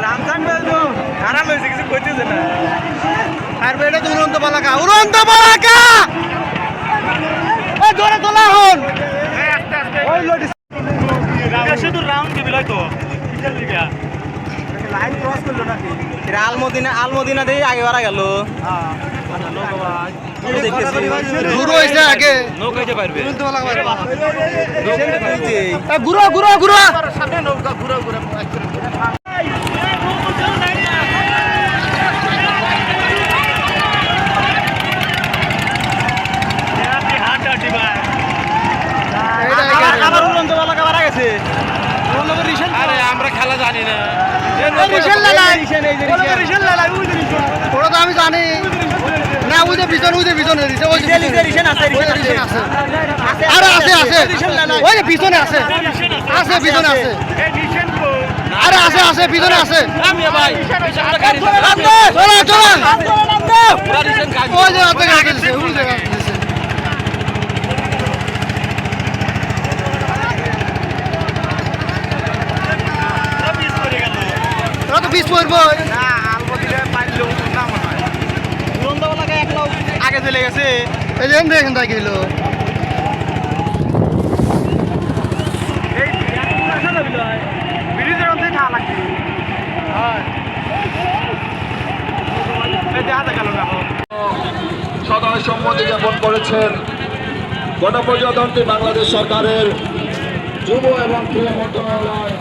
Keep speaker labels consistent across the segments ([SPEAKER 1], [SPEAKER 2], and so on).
[SPEAKER 1] রামজান বেলতো খারাপ হয়েছে কিছু করতেছে না
[SPEAKER 2] আর বেটা তো উড়ন্ত পালাকা জোরে তোলা হন
[SPEAKER 1] শুধু রাউন্ড দিবি তো লাইন ক্রস করলো নাকি আলমদিনা দিয়ে আগে বাড়া গেল
[SPEAKER 2] ঘুরো হইছে আগে
[SPEAKER 1] নৌকাইতে পারবে
[SPEAKER 2] উড়ন্ত পালাকা
[SPEAKER 1] ঘুরো
[SPEAKER 2] সামনে নৌকা ঘুরো
[SPEAKER 1] আবার উড়ন্ত পালাকা বাড়া গেছে
[SPEAKER 2] আরে আমরা খেলা জানি না ওটা তো আমি জানি না উদে পিছনে দিছে ওই আরে আছে ওই যে পিছনে আছে পিছনে আছে আরে আছে পিছনে আছে চলো ওই যে আছে গাড়ি দিছে ওই যে দিছে তোরা তো 20 পড়বো
[SPEAKER 1] না আলমদিনা পাইলো না মনে হয় উড়ন্ত পালাকা একলা আগে চলে গেছে
[SPEAKER 2] এই যে এখান থেকে গেল
[SPEAKER 1] ব্রিজের মধ্যে খাওয়া লাগবে
[SPEAKER 3] সদয় সম্মতি জ্ঞাপন করেছেন গণপ্রজাতন্ত্রী বাংলাদেশ সরকারের যুব এবং ক্রীড়া মন্ত্রণালয়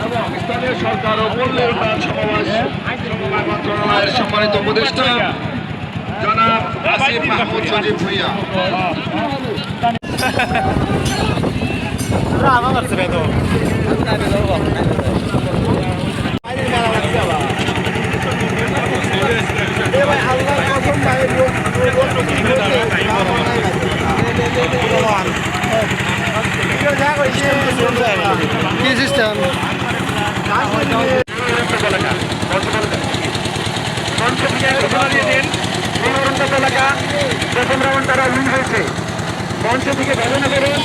[SPEAKER 3] এবং স্থানীয় সরকার ও পল্লী উন্নয়ন সমবায় মন্ত্রণালয়ের সম্মানিত উপদেষ্টা জনাব আসিফ মাহমুদ সজীব ভুঁইয়া।
[SPEAKER 2] কি সিস্টেম
[SPEAKER 3] প্রথম রাউন্ড তারা উইন হয়েছে মঞ্চ থেকে ঘোষণা করুন।